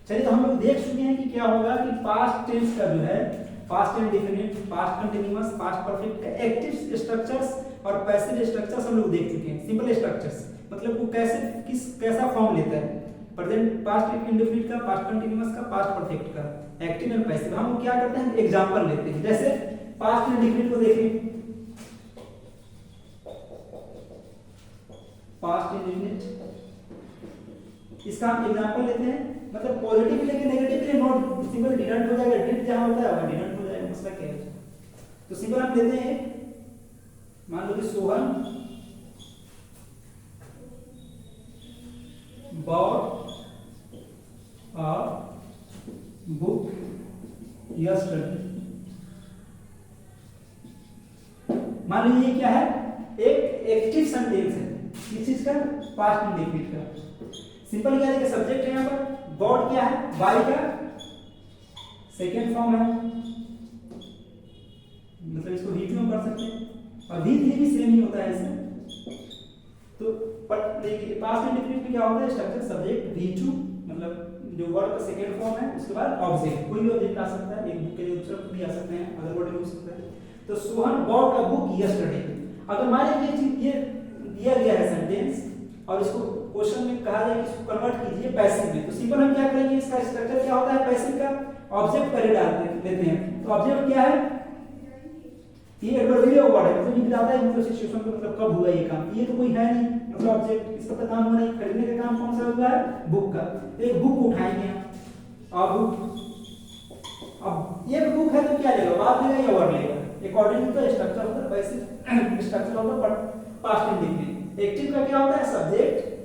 चलिए, तो हम लोग देख चुके हैं कि क्या होगा कि पास्ट टेंस का जो है past indefinite, past continuous, past perfect का एक्टिव स्ट्रक्चर्स और पैसिव स्ट्रक्चर्स हम लोग देख चुके हैं। सिंपल स्ट्रक्चर्स मतलब वो कैसा फॉर्म लेता है, प्रेजेंट पास्ट इंडेफिनिट का, पास्ट कंटीन्यूअस का, पास्ट परफेक्ट का, एक्टिव एंड पैसिव। हम लोग क्या करते हैं, एग्जांपल लेते हैं। जैसे पास्ट इंडेफिनिट को देखिए, पास्ट इंडेफिनिट, इसका हम एग्जांपल लेते हैं। मतलब पॉजिटिव लेके नेगेटिव के लिए नोट सिंपल डिडक्ट हो जाएगा, डिड जहां होता है वहां डिडक्ट हो जाएगा, मसला क्या है। तो सिंपल हम लेते हैं, मान लो कि Sohan bought a book yesterday। मान लीजिए क्या है, एक एक्टिव सेंटेंस है, किस चीज का, पास्ट इंडेफिनिट का। सिंपल क्या है, सब्जेक्ट है यहाँ पर, बॉट क्या है, बाय का सेकेंड फॉर्म है, मतलब इसको V2 में कर सकते हैं, और V3 भी सेम ही होता है इसमें। तो बट देखिए पास्ट इंडेफिनिट में क्या होता है, स्ट्रक्चर सब्जेक्ट V2 मतलब जो वर्ड का सेकेंड फॉर्म है, उसके बाद ऑब्जेक्ट, कोई भी ऑब्जेक्ट आ सकता है, एक बुक के लिए दूसरा भी आ सकते हैं, अदर वर्ड भी हो सकता है। तो Sohan bought a book yesterday, अगर मान लीजिए ये दिया गया है सेंटेंस और इसको क्वेश्चन में कहा जाए कि इसको कन्वर्ट कीजिए पैसिव में, तो सिंपल हम क्या करेंगे, इसका स्ट्रक्चर क्या होता है पैसिव का, ऑब्जेक्ट पहले डालते लेते हैं। तो ऑब्जेक्ट क्या है, ये एडवर्बियल वर्ड है, मतलब ये बताता है मतलब सिचुएशन को, मतलब कब हुआ ये काम, ये तो कोई है नहीं, मतलब ऑब्जेक्ट इसका तो काम हुआ नहीं। खरीदने का काम कौन सा हुआ है, बुक का। एक बुक उठाएंगे और बुक, अब एक बुक है तो क्या लेगा, बात लेगा या वर्ड लेगा, अकॉर्डिंग टू स्ट्रक्चर होता है पैसिव, स्ट्रक्चर होता है पास्ट इंडेफिनिट। एक्टिव का क्या होता है, सब्जेक्ट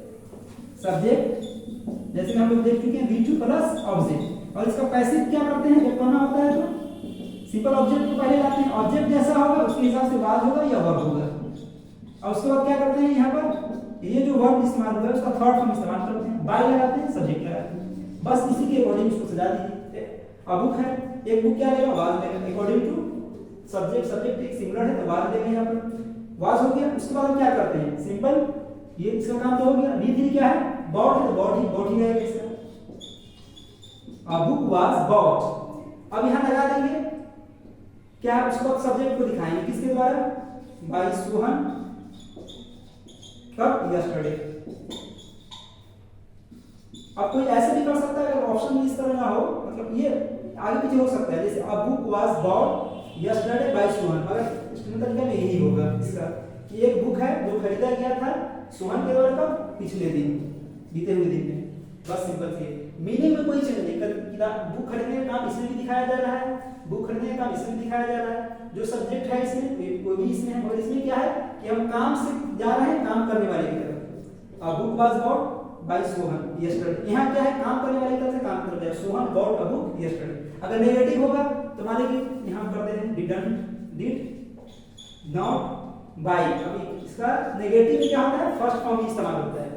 जैसे कि हम लोग देख चुके हैं V2 प्लस ऑब्जेक्ट। और इसका पैसिव क्या करते हैं, जब करना होता है तो सिंपल ऑब्जेक्ट को पहले लाते हैं, ऑब्जेक्ट जैसा होगा उसके हिसाब से वाज होगा या वर्ब होगा, और उसके बाद क्या करते हैं, यहाँ पर ये जो वर्ब इस्तेमाल हुआ है उसका थर्ड फॉर्म इस्तेमाल करते हैं, बाय लगाते हैं, सब्जेक्ट लगाते हैं, बस इसी के अकॉर्डिंग इसको सजा दीजिए। अब बुक है, एक बुक क्या लेगा, वाज लेगा, अकॉर्डिंग टू सब्जेक्ट एक सिंगुलर है तो वाज लेगा, यहाँ पर वाज हो गया। उसके बाद हम क्या करते हैं, सिंपल ये इसका काम तो हो गया। V3 क्या है, बॉट है तो बॉट ही रहेगा इसका, बुक वाज बॉट। अब यहाँ लगा देंगे क्या, उसको अब सब्जेक्ट को दिखाएंगे किसके द्वारा, बाय सोहन कब, यस्टरडे। अब कोई ऐसे भी कर सकता है, अगर ऑप्शन इस तरह ना हो, मतलब ये आगे पीछे हो सकता है, जैसे a book was bought yesterday by Sohan, अगर स्टूडेंट तरीका में यही होगा इसका कि एक बुक है जो खरीदा गया था सोहन के द्वारा कब, पिछले दिन, बीते हुए दिन में, बस सिंपल सी मीनिंग में कोई चेंज नहीं कर। बुक खरीदने का काम इसमें भी दिखाया जा रहा है, बुक खरीदने का काम इसमें दिखाया जा रहा है, जो सब्जेक्ट है इसमें वो भी इसमें है, और इसमें क्या है कि हम काम से जा रहे हैं काम करने वाले की तरफ। अ book was bot by Sohan yesterday, यहाँ क्या है, काम करने वाले की तरफ से काम कर रहा है, Sohan bought a book yesterday. अगर नेगेटिव होगा तो मान लीजिए यहाँ कर दे रहे हैं, डिड नॉट बाय। अभी इसका नेगेटिव में क्या होता है, फर्स्ट फॉर्म इस्तेमाल होता है।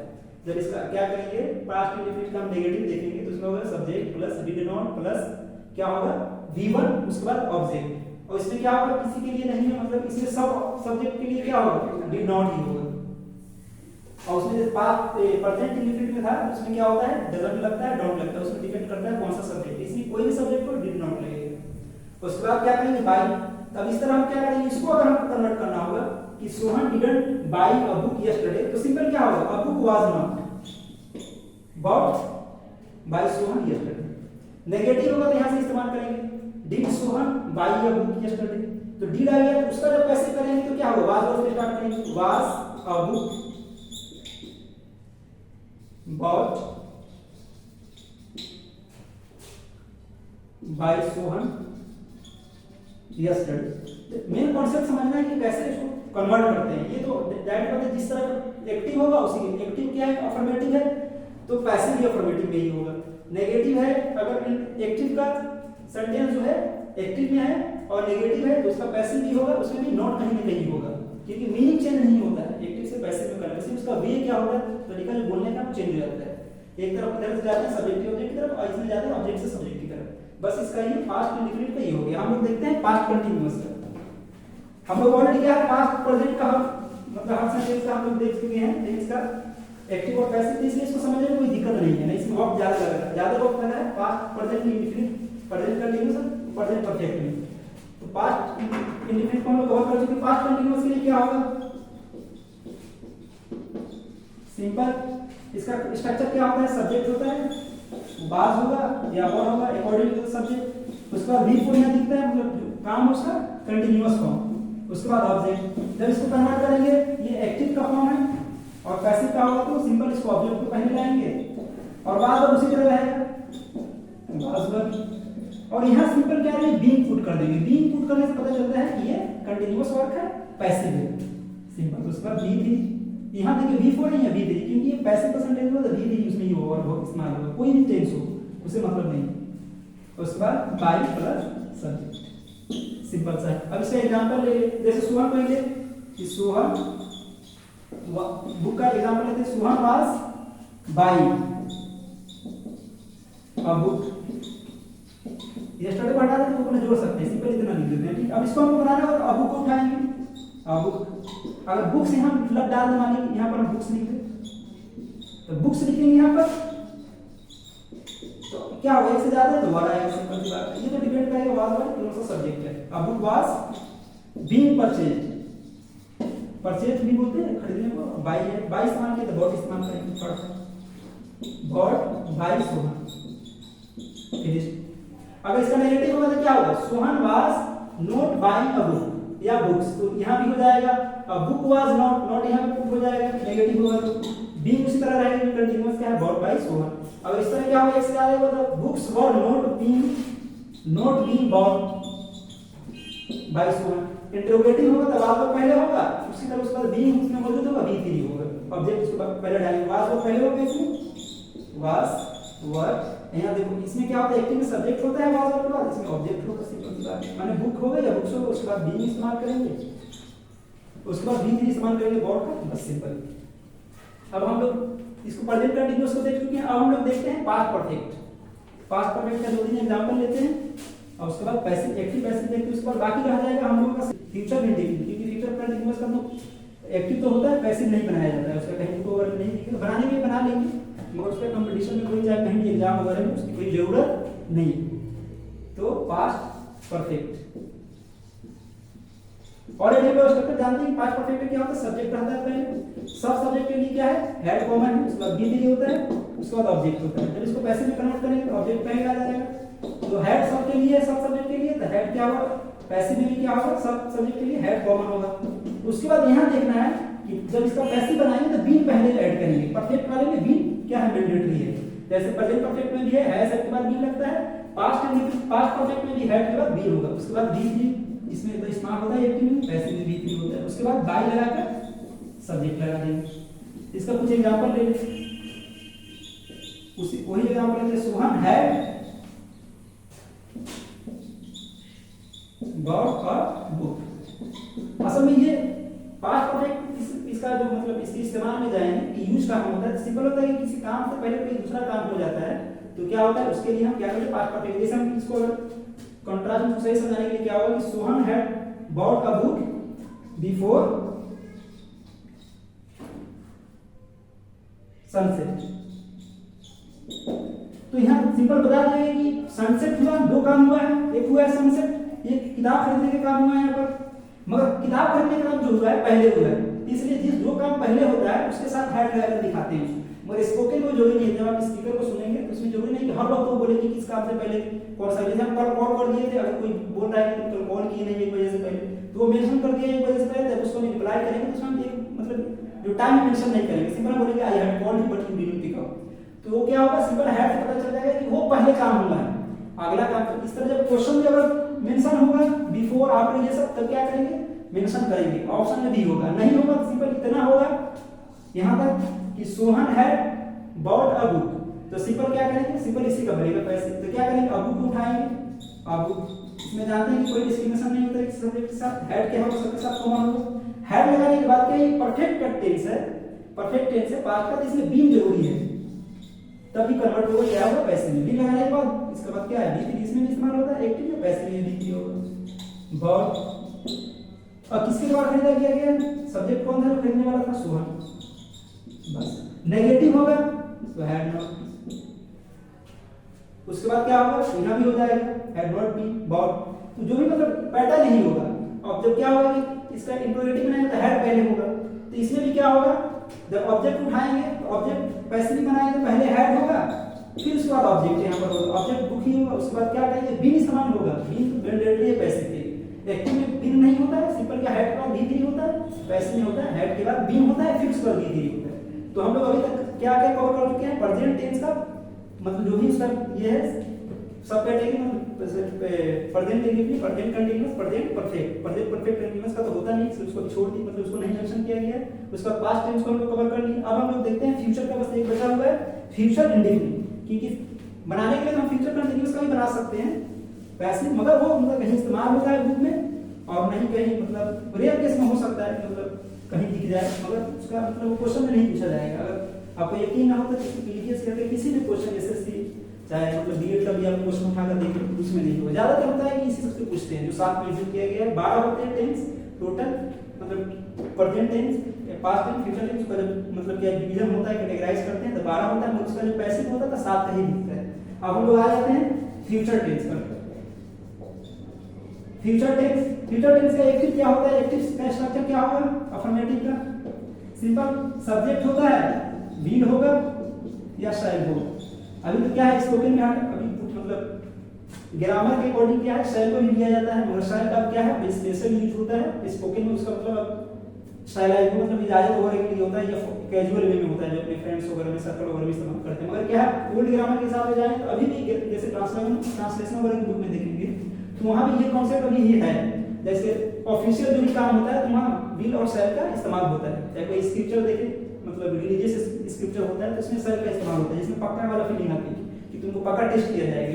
जब इसका क्या करेंगे, पास्ट इंडेफिनिट का हम नेगेटिव देखेंगे तो इसमें होगा subject plus did not plus क्या होगा V1, उसके बाद ऑब्जेक्ट, और इसमें क्या होगा, किसी के लिए नहीं है, मतलब इसमें सब सब्जेक्ट के लिए क्या होगा, डिड नॉट ही होगा। और उसमें जैसे पास्ट प्रेजेंट इंडेफिनिट में था उसमें क्या होता है, डजंट लगता है, डोंट लगता है, उसमें डिपेंड करता है कौन सा सब्जेक्ट, इसमें कोई भी सब्जेक्ट को डिड नॉट लगेगा। उसके बाद क्या करेंगे, बाय। तब इस तरह हम क्या करेंगे, इसको अगर हम कन्वर्ट करना होगा कि Sohan didn't buy a book yesterday, तो सिंपल क्या होगा, a book was not bought by Sohan yesterday. Negative होगा तो यहां से इस्तेमाल करेंगे, did Sohan buy a book yesterday, तो डिड आ गया, तो उसका जब पैसे करेंगे तो क्या होगा, वाज वर्ड से स्टार्ट करेंगे, was a book bought by Sohan yesterday. Main concept समझना है कि कैसे इसको कन्वर्ट करते हैं। ये तो डायरेक्ट बात है, जिस तरह एक्टिव होगा उसी के, एक्टिव क्या है, अफर्मेटिव है तो पैसिव भी अफर्मेटिव में ही होगा। नेगेटिव है, अगर एक्टिव का सेंटेंस जो है एक्टिव में है और नेगेटिव है तो उसका पैसिव भी होगा, उसमें भी नॉट कहीं ना कहीं होगा, क्योंकि मीनिंग चेंज नहीं होता है एक्टिव से पैसिव में करने से, उसका वे क्या होगा, तरीका जो बोलने का चेंज हो जाता है। एक तरफ इधर से जाते हैं सब्जेक्टिव ऑब्जेक्ट की तरफ और इसमें जाते हैं ऑब्जेक्ट से सब्जेक्ट की तरफ, बस इसका ये पास्ट इंडेफिनिट का ही हो गया। हम लोग देखते हैं पास्ट कंटीन्यूअस का, हम लोग ऑलरेडी क्या है पास्ट प्रेजेंट का मतलब हर सेंटेंस का हम लोग देख चुके हैं, लेकिन इसका एक्टिव और पैसिव, इसलिए इसको समझने में कोई दिक्कत नहीं है, ना इसमें वक्त ज्यादा लग रहा है, ज्यादा वक्त लग रहा है past present indefinite present continuous present perfect में। तो पास्ट इंडेफिनिट को हम लोग कवर कर चुके। पास्ट कंटीन्यूअस के लिए क्या होगा, सिंपल इसका स्ट्रक्चर क्या होता है, सब्जेक्ट होता है, बाज होगा या वर होगा अकॉर्डिंग टू द सब्जेक्ट। उसके बाद V4 यहाँ दिखता है, मतलब काम उसका कंटीन्यूअस फॉर्म। उसके बाद ऑब्जेक्ट, जब इसको कन्वर्ट करेंगे ये एक्टिव का फॉर्म है और पैसिव का होगा तो सिंपल इसको ऑब्जेक्ट को पहले लाएंगे और बाद में उसी तरह रहेगा बाज। और यहाँ सिंपल क्या है, बीइंग पुट कर देंगे। बीइंग पुट करने से पता चलता है कि ये कंटीन्यूअस वर्क है, पैसिव है, सिंपल। उसके बाद V3, यहाँ देखिए V4 नहीं है V3, क्योंकि ये पैसिव परसेंटेज हो तो V3 उसमें ही होगा और इस्तेमाल होगा, कोई भी टेंस हो उसे मतलब नहीं। उसके बाद बाई प्लस सब्जेक्ट, सिंपल सा है। अब इसका एग्जांपल ले, जैसे सोहन को ले कि सोहन, बुक का एग्जांपल लेते हैं, Sohan was by a book. Yesterday को हटा दें तो अपने जोड़ सकते हैं, सिंपल इतना लिख देते हैं, ठीक। अब इसको हमको बनाना है, अब बुक को उठाएंगे, अब बुक, अगर बुक्स यहाँ मतलब डाल दे, मानिए यहाँ पर हम बुक्स लिख दें तो बुक्स लिखेंगे यहाँ पर, तो क्या होगा, एक से ज्यादा है तो वर आएगा, सिंपल सी बात है। ये तो डिपेंड करेगा वाज वाला कौन सा सब्जेक्ट है। अब book was being purchase, purchase भी बोलते हैं खरीदने को, बाई है, बाई इस्तेमाल किया तो बॉट इस्तेमाल करेंगे, बॉट बाई सोहन, फिनिश। अगर इसका नेगेटिव होगा तो क्या होगा, Sohan was not buying a book या बुक्स, तो यहाँ भी हो जाएगा। अब बुक वाज नॉट, नॉट यहाँ पे हो जाएगा, नेगेटिव होगा तो बीइंग उसी तरह रहेगा, कंटीन्यूअस क्या है, बॉट बाई सोहन। अगर इस तरह क्या होगा, एक से ज्यादा होगा तो books were not being bot by Sohan. Interrogative होगा तो वाज पहले होगा, उसी तरह उसके बाद बीइंग उसमें मौजूद होगा, B3 होगा, ऑब्जेक्ट उसके बाद पहले डालेंगे, वाज वो पहले होगा, इसमें वाज वर। यहाँ देखो इसमें क्या होता है, एक्टिव में सब्जेक्ट होता है वाज के बाद, इसमें ऑब्जेक्ट होगा, सिंपल सी बात है। माने बुक होगा या बुक्स होगा, उसके बाद बीइंग इस्तेमाल करेंगे, उसके बाद B3 इस्तेमाल करेंगे बॉट का, बस सिंपल। अब हम लोग इसको प्रेजेंट कंटीन्यूअस को देख चुके हैं। अब हम लोग देखते हैं पास्ट परफेक्ट। पास्ट परफेक्ट का 2-3 एग्जांपल लेते हैं और उसके बाद पैसिव, एक्टिव पैसिव देखते हैं। उसके बाद बाकी रह जाएगा हम लोगों का फ्यूचर इंडेफिनिट, क्योंकि फ्यूचर कंटीन्यूअस का तो एक्टिव तो होता है, पैसिव नहीं बनाया जाता है, उसका कहीं को वर्क नहीं दिखेगा, बनाने में बना लेंगे मगर उसके कंपटीशन में कोई जाए कहीं एग्जाम वगैरह में उसकी कोई जरूरत नहीं। तो पास्ट परफेक्ट और एडिटिव स्ट्रक्चर जानते हैं, पास्ट परफेक्ट में क्या होता है, सब्जेक्ट रहता है पहले, सब सब्जेक्ट के लिए क्या है, हेड कॉमन है, उसके बाद B3 होता है, उसके बाद ऑब्जेक्ट होता है। जब इसको पैसिव में कन्वर्ट करेंगे तो ऑब्जेक्ट पहले आ जाएगा। तो हेड सब के लिए, सब सब्जेक्ट के लिए, तो हेड क्या होगा, पैसिव में भी क्या होगा, सब सब्जेक्ट के लिए हेड कॉमन होगा। उसके बाद यहाँ देखना है कि जब इसका पैसिव बनाएंगे तो बीन पहले ऐड करेंगे, परफेक्ट वाले में बीन क्या है, मैंडेटरी है। जैसे प्रेजेंट परफेक्ट में भी है, हैज के बाद बीन लगता है, पास्ट परफेक्ट में भी हेड के बाद बीन होगा, उसके बाद B3 इसमें तो इस्तेमाल होता है, एक्टिव में, पैसिव में B3 होता है। उसके बाद बाई लगाकर सब्जेक्ट लगा देंगे। इसका कुछ एग्जांपल ले लें, उसी वही एग्जांपल लेते हैं, Sohan had bought a book. असल में ये पास्ट परफेक्ट इसका जो मतलब इसके इस्तेमाल में जाएंगे कि यूज काम होता है, सिंपल होता है कि किसी काम से पहले कोई दूसरा काम हो जाता है तो क्या होता है, उसके लिए हम क्या करते हैं, पास्ट परफेक्ट। जैसे हम इसको कंट्रास्ट को सही समझाने के लिए क्या होगा कि Sohan had bought a book before sunset. तो यहाँ सिंपल बता देंगे कि सनसेट हुआ, दो काम हुआ है, एक हुआ है सनसेट, एक किताब खरीदने का काम हुआ है यहाँ पर, मगर किताब खरीदने का काम जो हुआ है पहले हुआ है, इसलिए जिस जो काम पहले होता है उसके साथ हेड लगाकर दिखाते हैं। मगर स्पोकन में जरूरी नहीं है, जब आप स्पीकर को सुनेंगे तो उसमें जरूरी नहीं कि हर वक्त वो बोले कि किस काम से पहले कौन सा। जैसे हम कल कॉल कर दिए थे, अगर कोई बोल रहा है कि कल कॉल किए नहीं एक वजह से पहले, तो वो मेंशन कर दिया एक वजह से पहले, जब उसको हम रिप्लाई करेंगे तो उसमें एक मतलब जो टाइम मेंशन नहीं करेंगे, सिंपल बोलेंगे I had called you but you didn't pick up. तो वो क्या होगा, सिंपल हैड से पता चल जाएगा कि वो पहले काम हुआ है, अगला काम। इस तरह जब क्वेश्चन में अगर मेंशन होगा बिफोर आफ्टर ये सब, तब क्या करेंगे, मेंशन करेंगे। ऑप्शन में भी होगा, नहीं होगा तो सिंपल इतना होगा यहां तक कि Sohan had bought a book, तो सिंपल क्या करेंगे, सिंपल इसी का भरेगा पैसे, तो क्या करेंगे, अ बुक उठाएंगे, अ बुक। इसमें जानते हैं कि कोई डिस्क्रिमिनेशन नहीं होता है सब्जेक्ट के साथ, हेड क्या होगा सबके साथ कॉमन होगा। हेड लगाने के बाद क्या, ये परफेक्ट का टेंस है, परफेक्ट टेंस है पास्ट का, इसमें बीन जरूरी है, तभी कन्वर्ट होगा क्या होगा, पैसे में। बीन लगाने के बाद इसके बाद क्या है, B3 इसमें भी इस्तेमाल होता है, एक्टिव में, पैसे में B3 होगा। बॉट और किसके द्वारा खरीदा किया गया, सब्जेक्ट कौन था जो खरीदने वाला था, सोहन, बस। नेगेटिव होगा तो हैड नॉट, उसके बाद क्या होगा, यहाँ भी हो जाएगा हैड बॉट बी बॉट, तो जो भी मतलब पैटर्न नहीं होगा। अब जब क्या होगा कि इसका इंट्रोगेटिव बनाएंगे तो हैड पहले होगा, तो इसमें भी क्या होगा, जब ऑब्जेक्ट उठाएंगे तो ऑब्जेक्ट पैसिव बनाएंगे तो पहले हैड होगा, फिर उसके बाद ऑब्जेक्ट यहाँ पर होगा, ऑब्जेक्ट बुक ही होगा, उसके बाद क्या करेंगे, बीन इस्तेमाल होगा। बीन तो मैंडेटरी है पैसिव के, एक्टिव में बीन नहीं होता है, सिंपल क्या हेड के बाद बी थ्री होता है, पैसिव में होता है हेड के बाद बीन होता है, फिर उसके बाद बी थ्री होता है। तो हम लोग अभी तक क्या क्या कवर कर चुके हैं, प्रेजेंट टेंस का मतलब जो भी उसका ये है सब कैटेगरी में present indefinite, present continuous, present perfect. Present perfect continuous का तो होता नहीं, सिर्फ उसको छोड़ दी, मतलब उसको नहीं मेंशन किया गया है। उसका पास्ट टेंस को हम लोग कवर कर लिया। अब हम लोग देखते हैं फ्यूचर का बस एक बचा हुआ है, फ्यूचर इंडिफिनिट, क्योंकि बनाने के लिए हम फ्यूचर कंटीन्यूअस का भी बना सकते हैं पैसिव, मगर वो मतलब कहीं इस्तेमाल होता है बुक में और नहीं कहीं मतलब रेयर केस में हो सकता है मतलब कहीं दिख जाए, मगर उसका मतलब क्वेश्चन में नहीं पूछा जाएगा। अगर आपको यकीन ना हो तो पीडीएफ से किसी भी क्वेश्चन एसएससी चाहे मतलब बीएड का भी आप क्वेश्चन उठाकर देखिए, उसमें नहीं होगा। ज्यादातर होता है कि इसी सबसे पूछते हैं जो साथ मेंशन किया गया है। 12 होते हैं टेंस टोटल, मतलब present tense, past tense, future tense का जब मतलब क्या डिवीजन होता है, कैटेगराइज करते हैं तो 12 होता है, उसका जो पैसिव होता है तो 7 का ही दिखता है। अब हम लोग आ जाते हैं फ्यूचर टेंस पर। फ्यूचर टेंस का एक्टिव क्या होता है, एक्टिव का स्ट्रक्चर क्या होगा, अफर्मेटिव का सिंपल सब्जेक्ट होता है, विल होगा या शैल होगा। अभी तो क्या है स्पोकन में अभी मतलब ग्रामर के अकॉर्डिंग क्या है, शैल को भी लिया जाता है, मगर शैल का क्या है स्पेशल यूज होता है स्पोकन में, उसका मतलब स्टाइलाइज मतलब इजाजत वगैरह के लिए होता है या कैजुअल वे में होता है, जो अपने फ्रेंड्स वगैरह में सर्कल वगैरह में इस्तेमाल करते हैं। मगर क्या है ओल्ड ग्रामर के हिसाब से जाए तो अभी भी जैसे ट्रांसलेशन वगैरह की बुक में देखेंगे तो वहां भी ये कॉन्सेप्ट अभी ही है। जैसे ऑफिशियल जो भी काम होता है तो वहां विल और शैल का इस्तेमाल होता है। चाहे कोई स्क्रिप्चर देखे मतलब रिलीजियस स्क्रिप्चर होता है तो उसमें शैल का इस्तेमाल होता है, जिसमें पक्का वाला फीलिंग आती है कि तुमको पक्का टेस्ट किया जाएगा,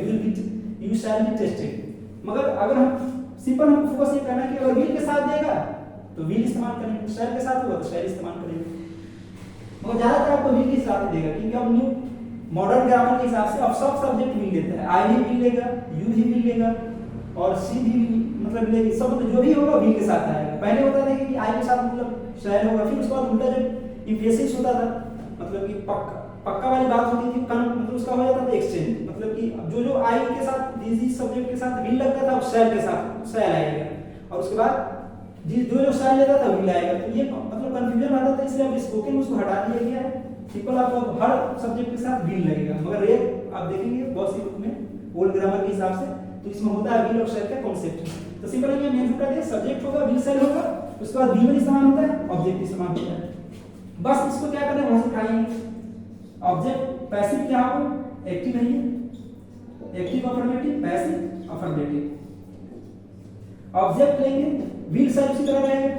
यू शैल बी टेस्टेड। मगर अगर हम सिंपल हम फोकस ये करना है कि अगर विल के साथ देगा तो विल इस्तेमाल करेंगे, शैल के साथ होगा तो शैल इस्तेमाल करेंगे। मगर ज्यादातर आपको विल के साथ देगा, क्योंकि अब न्यू मॉडर्न ग्रामर के हिसाब से अब सब सब्जेक्ट विल लेता है, आई भी विल लेगा, यू भी विल लेगा और सी भी मतलब लेगी, सब मतलब जो भी होगा विल के साथ आएगा। पहले होता था कि आई के साथ मतलब शैल होगा, फिर उसके बाद उल्टा जब इम्फेसिस होता था मतलब कि पक्का वाली बात होती थी मतलब उसका हो जाता था एक्सचेंज, मतलब कि जो आई के साथ जिस सब्जेक्ट के साथ विल लगता था शैल के साथ शैल आएगा, और उसके बाद जो शैल लेता था विल आएगा। तो ये मतलब कंफ्यूजन आता था, इसलिए अब स्पोकन उसको हटा दिया गया है। सिंपल आपको हर सब्जेक्ट के साथ विल लगेगा, मगर रेयर आप देखेंगे बहुत सी बुक में ओल्ड ग्रामर के हिसाब से तो इसमें होता है विल और शैल का कॉन्सेप्ट। तो सिंपल ये मेंशन कर दिया, सब्जेक्ट होगा विल शैल होगा, उसके बाद विल इस्तेमाल होता है, ऑब्जेक्ट इस्तेमाल होता है। बस इसको क्या करना है वहां से उठाएंगे। ऑब्जेक्ट पैसिव क्या होगा, एक्टिव नहीं है, active affirmative passive affirmative. Object लेंगे, विल शैल उसी तरह रहेगा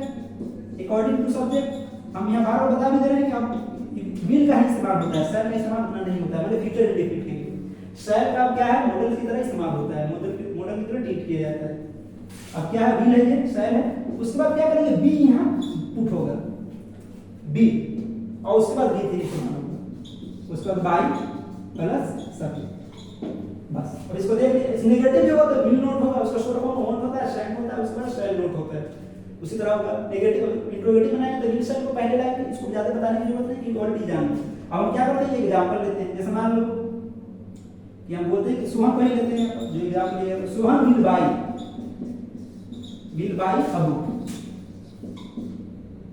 अकॉर्डिंग टू सब्जेक्ट। हम यहाँ बार बता भी दे रहे हैं कि आप विल का ही इस्तेमाल होता है, शैल का इस्तेमाल उतना नहीं होता है, मतलब फ्यूचर इंडेफिनिट के लिए शैल का क्या है मॉडल की तरह इस्तेमाल होता है, मॉडल की तरह ट्रीट किया जाता है। अब क्या है विल है, ये शैल है, उसके बाद क्या करेंगे बी यहाँ पुट होगा बी, और उसके बाद बी थ्री इस्तेमाल होगा, उसके बाद बाई प्लस सब्जेक्ट बस। और इसको देख लीजिए नेगेटिव जो होता है विल नोट होगा, उसका शॉर्ट फॉर्म ऑन होता है, शैल होता है, उसके बाद शैल नोट होता है। उसी तरह होगा नेगेटिव इंट्रोगेटिव बनाएंगे तो विल शैल को पहले लाएंगे, इसको ज्यादा बताने की जरूरत नहीं, ऑलरेडी जानते हैं। अब हम क्या करते हैं, ये एग्जांपल लेते हैं। जैसे मान लो कि हम बोलते हैं कि सुहान को ही लेते हैं, जो एग्जांपल लिया तो Suhan will buy a book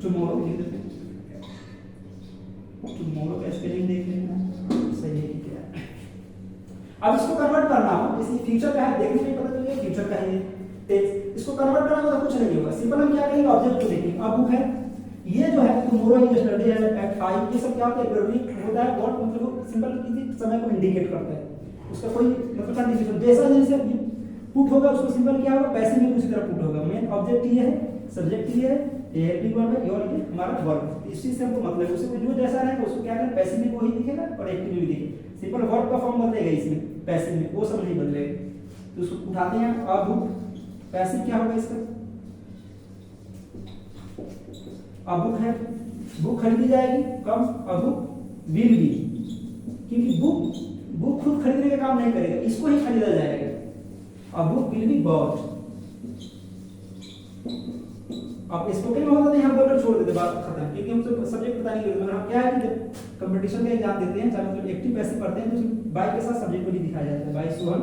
tomorrow, tomorrow का स्पेलिंग देख लेना सही है क्या। अब इसको कन्वर्ट करना हो, जैसे फ्यूचर का है देखने में पता चलेगा फ्यूचर का है टेंस, इसको कन्वर्ट करना हो तो कुछ नहीं होगा, सिंपल हम क्या करेंगे ऑब्जेक्ट को देखेंगे। अब बुक है, ये जो है टुमारो यस्टरडे है एट 5, ये सब क्या होता है प्रेडिक्ट होता है, व्हाट मतलब सिंपल किसी समय को इंडिकेट करता है, उसका कोई मतलब कंडीशन जैसा जैसे पुट होगा उसको सिंपल क्या होगा पैसिव में उसी तरह पुट होगा। मेन ऑब्जेक्ट ये है, सब्जेक्ट ये है, ये हेल्पिंग वर्ब है और ये हमारा वर्ब। इस चीज से हमको मतलब है उसको जो जैसा रहेगा उसको क्या करें पैसिव में वही दिखेगा और एक्टिव में भी दिखेगा, सिंपल वर्ब का फॉर्म बदलेगा इसमें, पैसिव में वो सब नहीं बदलेगा। तो उसको उठाते हैं अब बुक, पैसिव क्या होगा इसका, अब बुक है, बुक खरीदी जाएगी कब, अब बुक विल बी, क्योंकि बुक खुद खरीदने का काम नहीं करेगा, इसको ही खरीदा जाएगा। अब बुक विल बी बॉट। अब स्पोकन में होता है यहाँ बोलकर छोड़ देते बात खत्म, क्योंकि हमसे सब्जेक्ट बताने के लिए, मगर हम क्या है कि कंपटीशन का एग्जाम देते हैं, चाहे मतलब एक्टिव पैसिव पढ़ते हैं, तो उसमें बाय के साथ सब्जेक्ट को भी दिखाया जाता है, बाय सुहन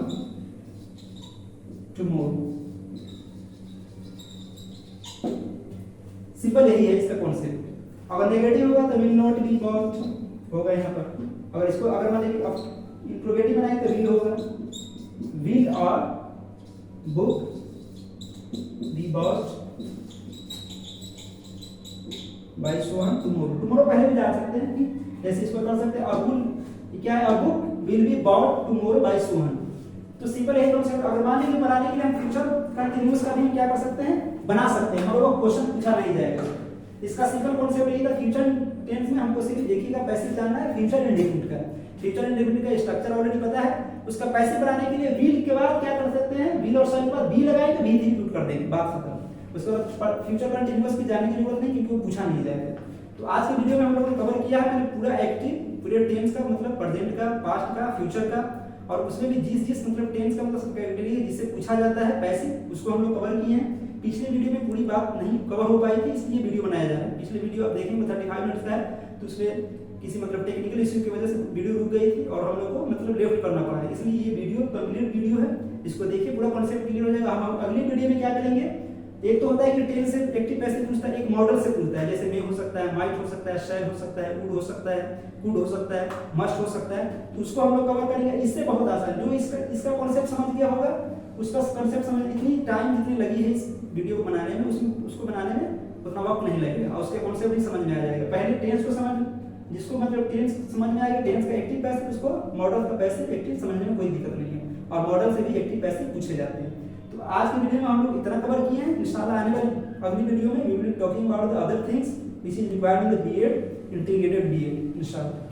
टुमारो। सिंपल यही है इसका कॉन्सेप्ट। अगर नेगेटिव होगा तो विल नॉट बी बॉट होगा यहाँ पर। अगर इसको अगर मान लीजिए अब इंट्रोगेटिव बनाए तो विल होगा, विल और book be bought by Suhan tomorrow. Tomorrow पहले भी डाल सकते हैं कि जैसे इसको कर सकते हैं अबुल क्या है, a book will be bought tomorrow by Sohan. तो सिंपल यही कॉन्सेप्ट। अगर मान लीजिए बनाने के लिए हम फ्यूचर कंटीन्यूअस का भी क्या कर सकते हैं, बना सकते हैं, हम लोग क्वेश्चन पूछा नहीं जाएगा। इसका सिंपल कॉन्सेप्ट यही था, फ्यूचर टेंस में हमको सिर्फ एक ही का पैसिव जानना है, फ्यूचर इंडेफिनिट का। फ्यूचर इंडेफिनिट का स्ट्रक्चर ऑलरेडी पता है, उसका पैसिव बनाने के लिए विल के बाद क्या कर सकते हैं, विल और शैल के बाद बी लगाएंगे, बी इंक्लूड कर देंगे, बात खत्म। उसके बाद फ्यूचर कंटीन्यूअस की जानने की जरूरत नहीं, क्योंकि वो पूछा नहीं जाएगा। तो आज की वीडियो में हम लोगों ने कवर किया है, मैंने पूरा एक्टिव पूरे टेंस का मतलब प्रेजेंट का, पास्ट का, फ्यूचर का, और उसमें भी जिस मतलब टेंस का मतलब कैटेगरी जिससे पूछा जाता है पैसिव, उसको हम लोग कवर किए हैं। पिछले वीडियो में पूरी बात नहीं कवर हो पाई थी, इसलिए वीडियो बनाया जा रहा है। पिछले वीडियो आप देखेंगे 35 मिनट्स का है, तो उसमें किसी मतलब टेक्निकल इश्यू की वजह से वीडियो रुक गई थी और हम लोग को मतलब लेफ्ट करना पड़ा है, इसलिए ये वीडियो कंप्लीट वीडियो है। इसको देखिए, पूरा कॉन्सेप्ट क्लियर हो जाएगा। हम अगली वीडियो में क्या करेंगे, एक तो होता है कि टेंस से एक्टिव पैसिव पूछता है, एक मॉडल से पूछता है, जैसे मे हो सकता है, माइट हो सकता है, शैल हो सकता है, वुड हो सकता है, कुड हो सकता है, मस्ट हो सकता है। तो उसको हम लोग कवर करेंगे। इससे बहुत आसान, जो इसका कॉन्सेप्ट समझ गया होगा, उसका कॉन्सेप्ट समझ, इतनी टाइम जितनी लगी है इस वीडियो को बनाने में, उसको बनाने में उतना वक्त नहीं लगेगा और उसके कॉन्सेप्ट भी समझ में आ जाएगा। पहले टेंस को समझ, जिसको मतलब टेंस समझ में आएगा, टेंस का एक्टिव पैसिव, उसको मॉडल का पैसिव एक्टिव समझने में कोई दिक्कत नहीं है, और मॉडल से भी एक्टिव पैसिव पूछे जाते हैं। तो आज की वीडियो में हम लोग इतना कवर किए हैं। इंशाल्लाह आने वाली अगली वीडियो में we will be talking about the other things which is required in the BEd, integrated BEd इंशाल्लाह।